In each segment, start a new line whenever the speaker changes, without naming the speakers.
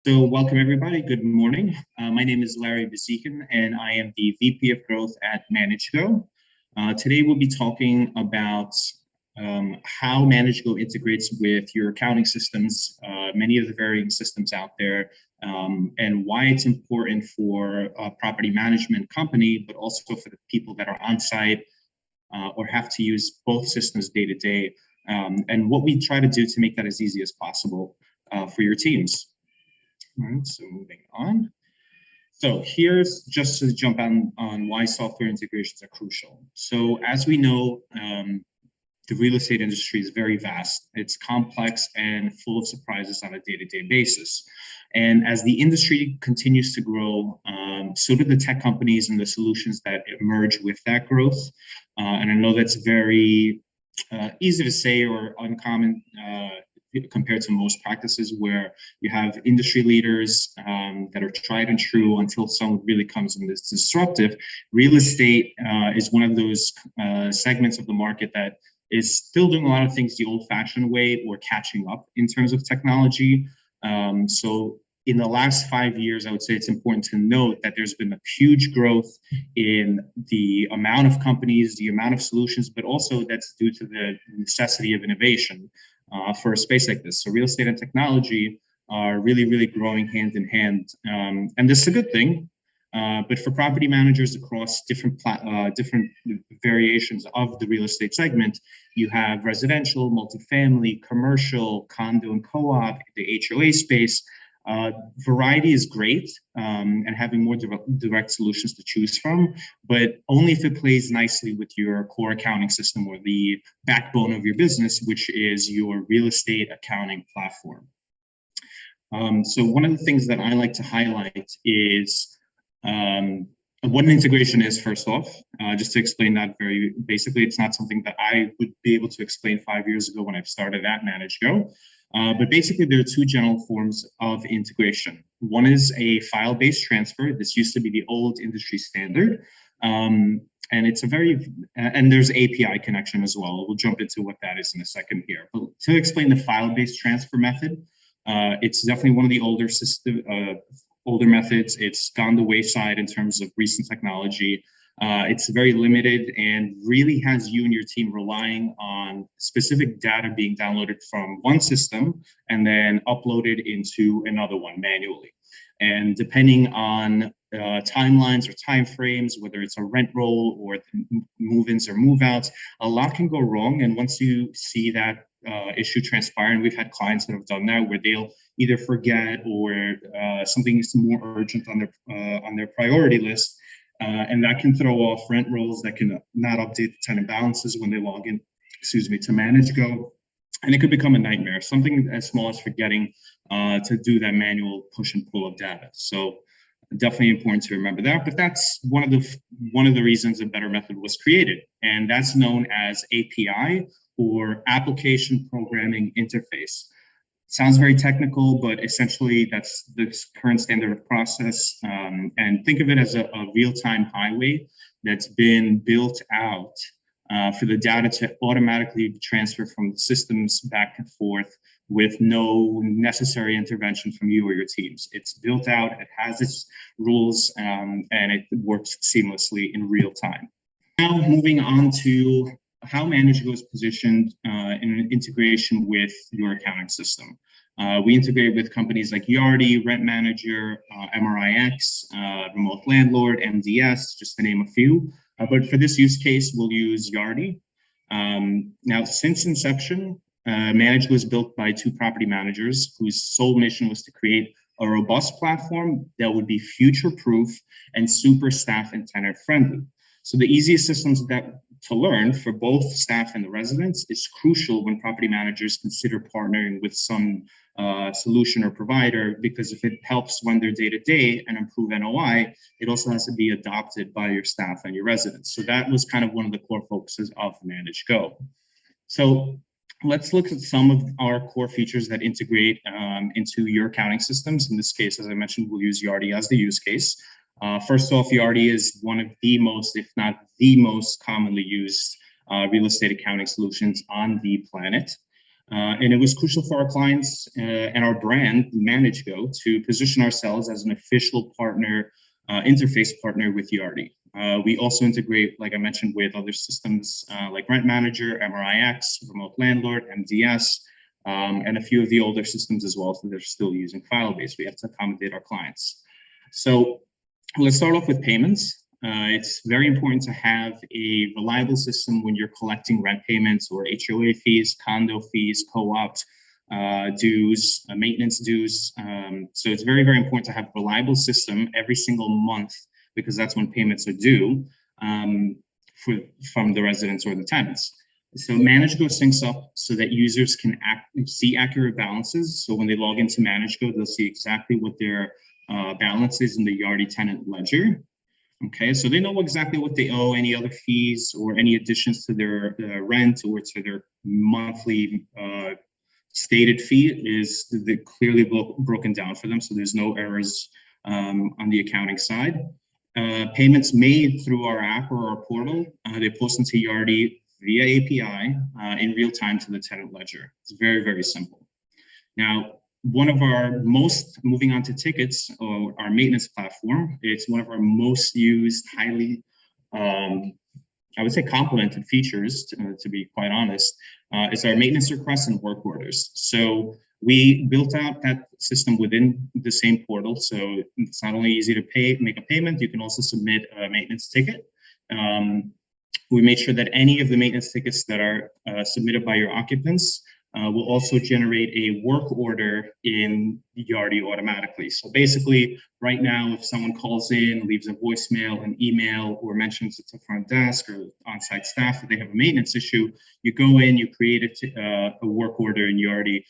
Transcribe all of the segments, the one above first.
So welcome everybody, good morning. My name is Larry Bazykin and I am the VP of Growth at ManageGo. Today we'll be talking about how ManageGo integrates with your accounting systems, many of the varying systems out there, and why it's important for a property management company, but also for the people that are on site or have to use both systems day to day, and what we try to do to make that as easy as possible for your teams. All right, so moving on. So here's just to jump on why software integrations are crucial. So as we know, the real estate industry is very vast. It's complex and full of surprises on a day-to-day basis. And as the industry continues to grow, so do the tech companies and the solutions that emerge with that growth. And I know that's very easy to say or uncommon compared to most practices where you have industry leaders that are tried and true until someone really comes and is disruptive. Real estate is one of those segments of the market that is still doing a lot of things the old-fashioned way or catching up in terms of technology. So in the last 5 years, I would say it's important to note that there's been a huge growth in the amount of companies, the amount of solutions, but also that's due to the necessity of innovation for a space like this. So real estate and technology are really growing hand in hand. And this is a good thing. But for property managers across different variations of the real estate segment, you have residential, multifamily, commercial, condo and co-op, the HOA space. Variety is great, and having more direct solutions to choose from, but only if it plays nicely with your core accounting system or the backbone of your business, which is your real estate accounting platform. So one of the things that I like to highlight is what an integration is, first off. Just to explain that very basically, it's not something that I would be able to explain 5 years ago when I started at ManageGo. But basically, there are two general forms of integration. One is a file-based transfer. This used to be the old industry standard. And it's and there's API connection as well. We'll jump into what that is in a second here. But to explain the file-based transfer method, it's definitely one of the older methods. It's gone the wayside in terms of recent technology. It's very limited and really has you and your team relying on specific data being downloaded from one system and then uploaded into another one manually. And depending on timelines or timeframes, whether it's a rent roll or move-ins or move-outs, a lot can go wrong. And once you see that issue transpire, and we've had clients that have done that, where they'll either forget or something is more urgent on their priority list. And that can throw off rent rolls, that can not update the tenant balances when they log in, to ManageGo. And it could become a nightmare, something as small as forgetting to do that manual push and pull of data. So definitely important to remember that. But that's one of the reasons a better method was created. And that's known as API, or Application Programming Interface. Sounds very technical, but essentially that's the current standard of process. And think of it as a real-time highway that's been built out for the data to automatically transfer from the systems back and forth with no necessary intervention from you or your teams. It's built out, it has its rules, and it works seamlessly in real time. Now moving on to how ManageGo is positioned in an integration with your accounting system. We integrate with companies like Yardi, Rent Manager, MRIX, Remote Landlord, MDS, just to name a few. But for this use case, we'll use Yardi. Now, since inception, ManageGo was built by two property managers whose sole mission was to create a robust platform that would be future-proof and super staff and tenant friendly. So the easiest systems to learn for both staff and the residents is crucial when property managers consider partnering with some solution or provider, because if it helps run their day-to-day and improve NOI, it also has to be adopted by your staff and your residents. So that was kind of one of the core focuses of ManageGo. So let's look at some of our core features that integrate into your accounting systems. In this case, as I mentioned, we'll use Yardi as the use case. First off, Yardi is one of the most, if not the most commonly used real estate accounting solutions on the planet. And it was crucial for our clients and our brand, ManageGo, to position ourselves as an official partner, interface partner with Yardi. We also integrate, like I mentioned, with other systems like Rent Manager, MRIX, Remote Landlord, MDS, and a few of the older systems as well, so they're still using file-based. We have to accommodate our clients. So let's start off with payments. It's very important to have a reliable system when you're collecting rent payments or HOA fees, condo fees, co-op dues, maintenance dues. So it's very, very important to have a reliable system every single month, because that's when payments are due from the residents or the tenants. So ManageGo syncs up so that users can see accurate balances. So when they log into ManageGo, they'll see exactly what their balance is in the Yardi tenant ledger. Okay, so they know exactly what they owe, any other fees or any additions to their rent or to their monthly stated fee is clearly broken down for them, so there's no errors on the accounting side. Payments made through our app or our portal, they post into Yardi via API in real time to the tenant ledger. It's very, very simple. Now, one of our moving on to tickets, or our maintenance platform, it's one of our most used, highly, I would say, complemented features, to be quite honest, is our maintenance requests and work orders. So we built out that system within the same portal. So it's not only easy to make a payment, you can also submit a maintenance ticket. We made sure that any of the maintenance tickets that are submitted by your occupants will also generate a work order in Yardi automatically. So basically, right now, if someone calls in, leaves a voicemail, an email, or mentions it's a front desk or on-site staff that they have a maintenance issue, you go in, you create a work order in Yardi.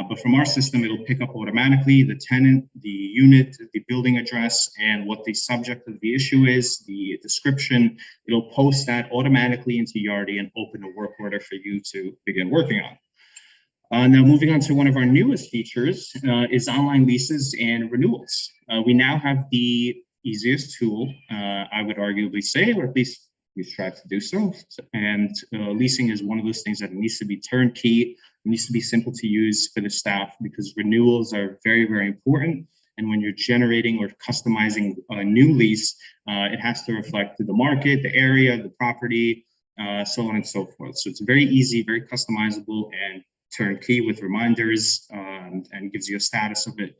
But from our system, it'll pick up automatically the tenant, the unit, the building address, and what the subject of the issue is, the description. It'll post that automatically into Yardi and open a work order for you to begin working on. Now, moving on to one of our newest features is online leases and renewals. We now have the easiest tool, I would arguably say, or at least we strive to do so. And leasing is one of those things that needs to be turnkey. It needs to be simple to use for the staff, because renewals are very, very important. And when you're generating or customizing a new lease, it has to reflect the market, the area, the property, so on and so forth. So it's very easy, very customizable, and turnkey with reminders, and gives you a status of it.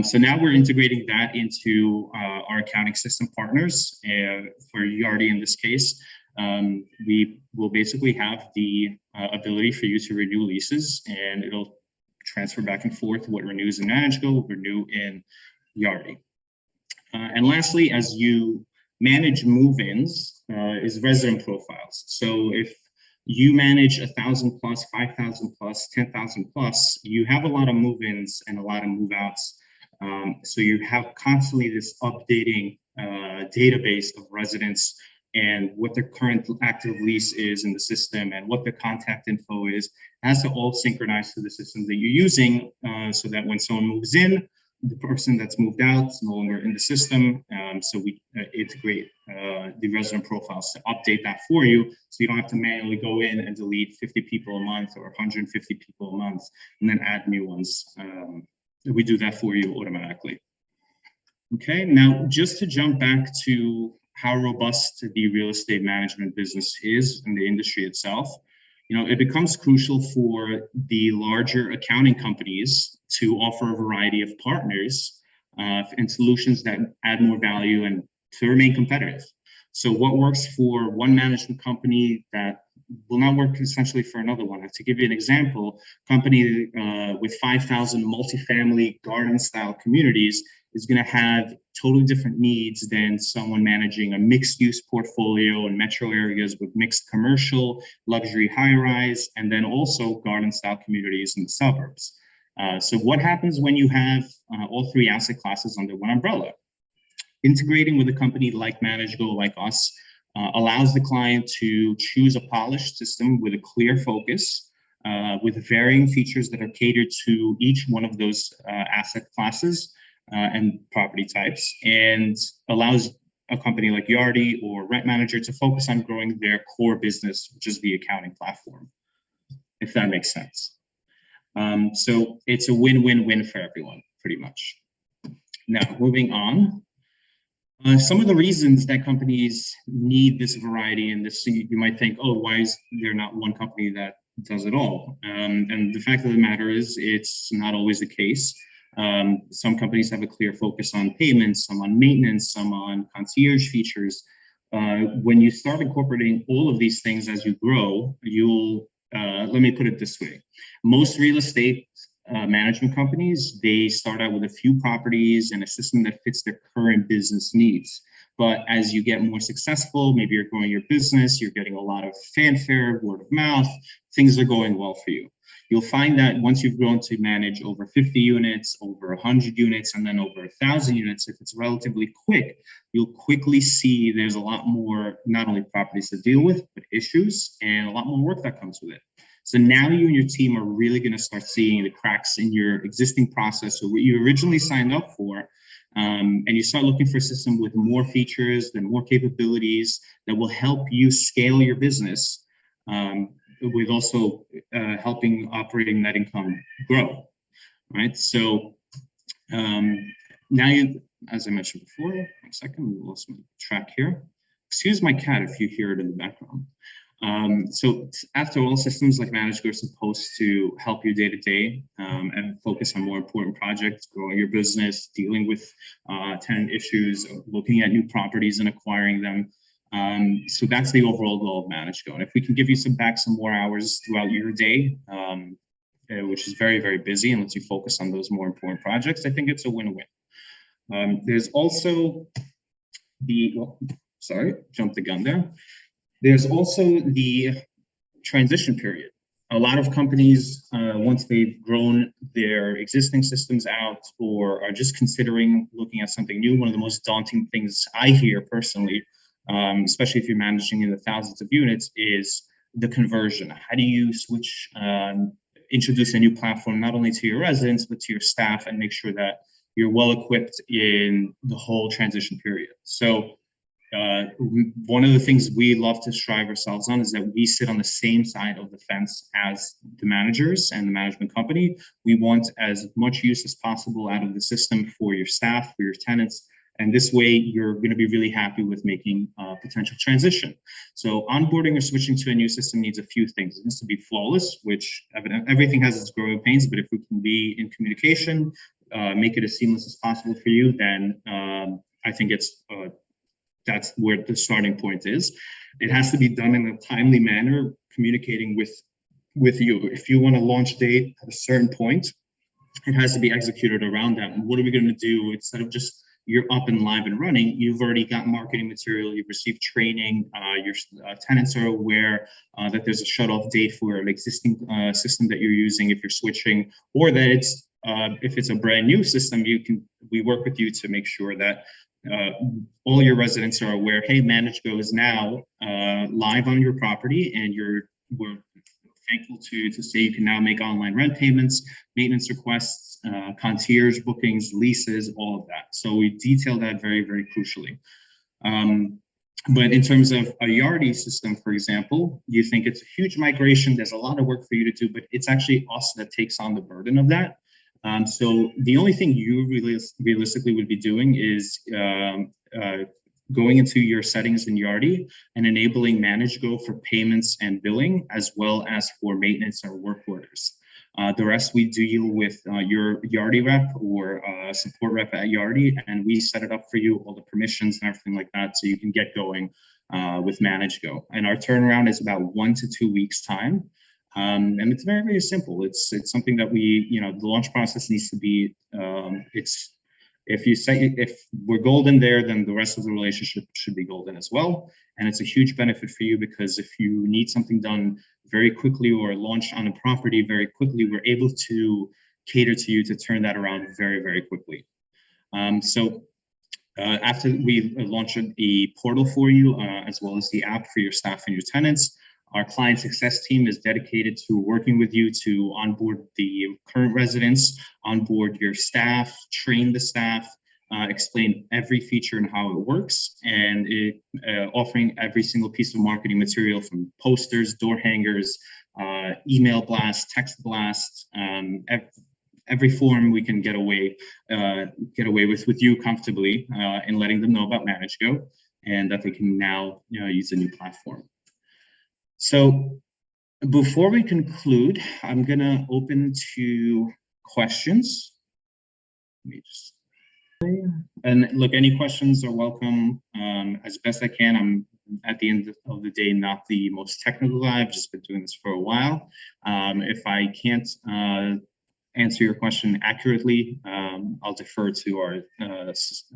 So now we're integrating that into our accounting system partners. For Yardi in this case, we will basically have the ability for you to renew leases, and it'll transfer back and forth what renews in ManageGo will renew in Yardi. And lastly, as you manage move-ins, is resident profiles. So if you manage 1,000 plus, 5,000 plus, 10,000 plus, you have a lot of move-ins and a lot of move-outs. So you have constantly this updating database of residents and what their current active lease is in the system and what their contact info is. It has to all synchronize to the system that you're using, so that when someone moves in, the person that's moved out is no longer in the system. So we integrate the resident profiles to update that for you, so you don't have to manually go in and delete 50 people a month or 150 people a month and then add new ones. We do that for you automatically. Okay, now just to jump back to how robust the real estate management business is in the industry itself, it becomes crucial for the larger accounting companies to offer a variety of partners and solutions that add more value and to remain competitive. So what works for one management company that will not work essentially for another one. To give you an example, company with 5,000 multifamily garden-style communities is going to have totally different needs than someone managing a mixed-use portfolio in metro areas with mixed commercial, luxury high-rise, and then also garden-style communities in the suburbs. So what happens when you have all three asset classes under one umbrella? Integrating with a company like ManageGo, like us, allows the client to choose a polished system with a clear focus, with varying features that are catered to each one of those asset classes and property types, and allows a company like Yardi or Rent Manager to focus on growing their core business, which is the accounting platform, if that makes sense. So it's a win-win-win for everyone, pretty much. Now, moving on. Some of the reasons that companies need this variety, and this, you might think, oh, why is there not one company that does it all? And the fact of the matter is, it's not always the case. Some companies have a clear focus on payments, some on maintenance, some on concierge features. When you start incorporating all of these things as you grow, you'll, let me put it this way. Most real estate management companies, they start out with a few properties and a system that fits their current business needs. But as you get more successful, maybe you're growing your business, you're getting a lot of fanfare, word of mouth, things are going well for you. You'll find that once you've grown to manage over 50 units, over 100 units, and then over 1,000 units, if it's relatively quick, you'll quickly see there's a lot more, not only properties to deal with, but issues and a lot more work that comes with it. So now you and your team are really going to start seeing the cracks in your existing process or what you originally signed up for. And you start looking for a system with more features and more capabilities that will help you scale your business, with also helping operating net income grow, right? So now you, as I mentioned before, 1 second, we lost my track here. Excuse my cat if you hear it in the background. So after all, systems like ManageGo are supposed to help you day to day and focus on more important projects, growing your business, dealing with tenant issues, looking at new properties and acquiring them. So that's the overall goal of ManageGo. And if we can give you some more hours throughout your day, which is very, very busy and lets you focus on those more important projects, I think it's a win-win. There's also the, sorry, jumped the gun there. There's also the transition period. A lot of companies, once they've grown their existing systems out or are just considering looking at something new, one of the most daunting things I hear personally, especially if you're managing in the thousands of units, is the conversion. How do you switch, introduce a new platform, not only to your residents, but to your staff, and make sure that you're well equipped in the whole transition period? So one of the things we love to strive ourselves on is that we sit on the same side of the fence as the managers and the management company. We want as much use as possible out of the system for your staff, for your tenants, and this way you're going to be really happy with making a potential transition. So onboarding or switching to a new system needs a few things. It needs to be flawless, which everything has its growing pains, but if we can be in communication, make it as seamless as possible for you, then I think it's that's where the starting point is. It has to be done in a timely manner, communicating with you. If you want a launch date at a certain point, it has to be executed around that. And what are we going to do? Instead of just you're up and live and running, you've already got marketing material, you've received training, your tenants are aware that there's a shut-off date for an existing system that you're using if you're switching, or that it's if it's a brand new system, we work with you to make sure that all your residents are aware, hey, ManageGo is now live on your property, and we're thankful to say you can now make online rent payments, maintenance requests, concierge bookings, leases, all of that. So we detail that very, very crucially. But in terms of a Yardi system, for example, you think it's a huge migration, there's a lot of work for you to do, but it's actually us that takes on the burden of that. So the only thing you realistically would be doing is going into your settings in Yardi and enabling ManageGo for payments and billing, as well as for maintenance or work orders. The rest we deal with your Yardi rep or support rep at Yardi, and we set it up for you, all the permissions and everything like that, so you can get going with ManageGo. And our turnaround is about 1 to 2 weeks time. And it's very, very simple. It's something that we, the launch process needs to be, if we're golden there, then the rest of the relationship should be golden as well. And it's a huge benefit for you, because if you need something done very quickly or launched on a property very quickly, we're able to cater to you to turn that around very, very quickly. After we launch a portal for you, as well as the app for your staff and your tenants, our client success team is dedicated to working with you to onboard the current residents, onboard your staff, train the staff, explain every feature and how it works, and offering every single piece of marketing material from posters, door hangers, email blasts, text blasts, every form we can get away with you comfortably, in letting them know about ManageGo and that they can now use the new platform. So before we conclude, I'm gonna open to questions. Let me just, and look, any questions are welcome. As best I can. I'm at the end of the day not the most technical guy. I've just been doing this for a while. If I can't answer your question accurately, I'll defer to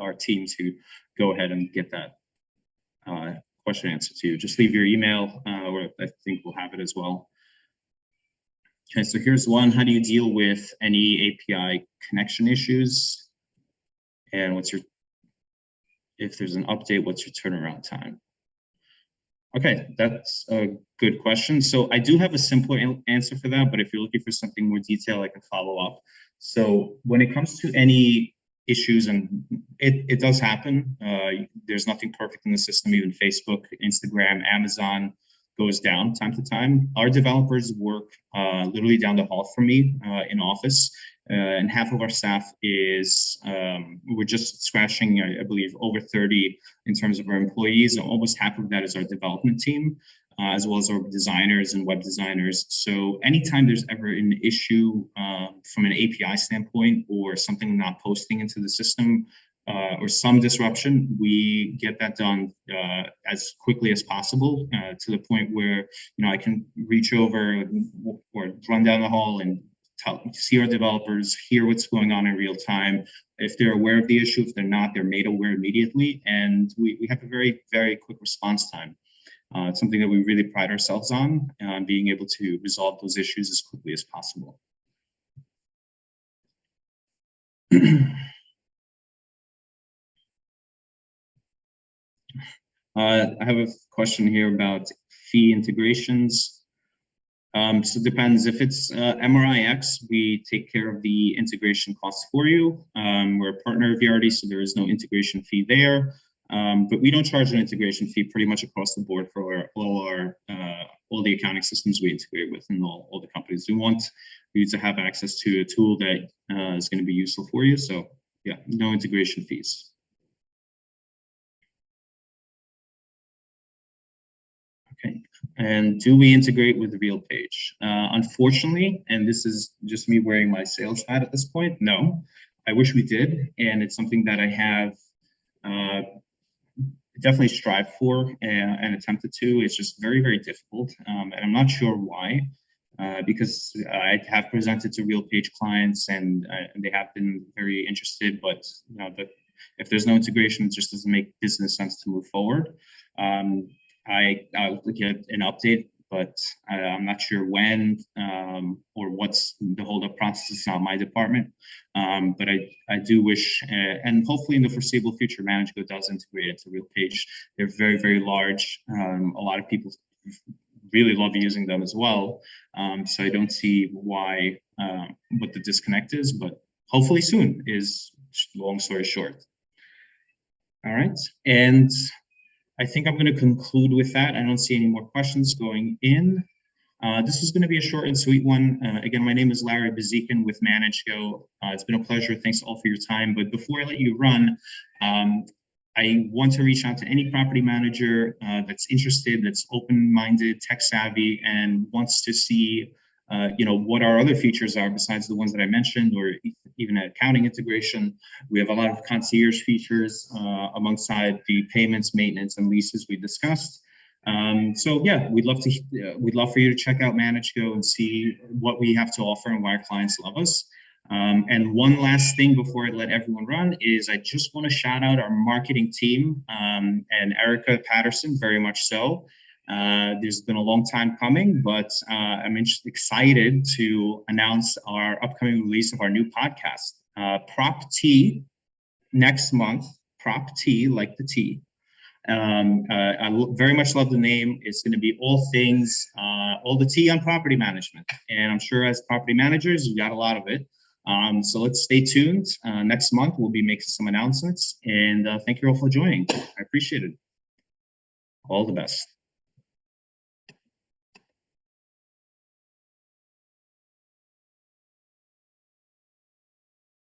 our team to go ahead and get that question answered to you. Just leave your email, or I think we'll have it as well. Okay, so here's one. How do you deal with any API connection issues? And if there's an update, what's your turnaround time? Okay, that's a good question. So I do have a simpler answer for that, but if you're looking for something more detailed, I can follow up. So when it comes to any issues, and it does happen, there's nothing perfect in the system. Even Facebook, Instagram, Amazon goes down time to time. Our developers work literally down the hall from me in office, and half of our staff is, we're just scratching, I believe, over 30 in terms of our employees. Almost half of that is our development team, as well as our designers and web designers. So anytime there's ever an issue from an API standpoint, or something not posting into the system, or some disruption, we get that done as quickly as possible, to the point where I can reach over or run down the hall and see our developers, hear what's going on in real time. If they're aware of the issue, if they're not, they're made aware immediately, and we have a very, very quick response time. It's something that we really pride ourselves on, being able to resolve those issues as quickly as possible. I have a question here about fee integrations. So it depends. If it's MRIX, we take care of the integration costs for you. We're a partner of Yardi, so there is no integration fee there. But we don't charge an integration fee pretty much across the board for all the accounting systems we integrate with, and all the companies. We want you to have access to a tool that is going to be useful for you. So yeah, no integration fees. Okay, and do we integrate with the real page? Unfortunately, and this is just me wearing my sales hat at this point, no. I wish we did, and it's something that I have definitely strive for and attempted to. It's just very, very difficult, and I'm not sure why, because I have presented to real page clients, and they have been very interested, but if there's no integration, it just doesn't make business sense to move forward. I'll get an update, but I'm not sure when or what's the holdup process. It's not my department, but I do wish, and hopefully in the foreseeable future, ManageGo does integrate into real page. They're very, very large. A lot of people really love using them as well. So I don't see why, what the disconnect is, but hopefully soon is long story short. All right, and I think I'm going to conclude with that. I don't see any more questions going in. This is going to be a short and sweet one. Again, my name is Larry Bazykin with ManageGo. It's been a pleasure. Thanks all for your time. But before I let you run, I want to reach out to any property manager that's interested, that's open-minded, tech-savvy, and wants to see what our other features are besides the ones that I mentioned, or even accounting integration. We have a lot of concierge features alongside the payments, maintenance, and leases we discussed. So yeah, we'd love for you to check out ManageGo and see what we have to offer and why our clients love us. And one last thing before I let everyone run is I just want to shout out our marketing team, and Erica Patterson, very much so. There's been a long time coming, but I'm excited to announce our upcoming release of our new podcast, Prop T, next month. Prop T, like the tea. I very much love the name. It's going to be all things, all the tea on property management. And I'm sure as property managers, you got a lot of it. So let's stay tuned. Next month, we'll be making some announcements. And thank you all for joining. I appreciate it. All the best.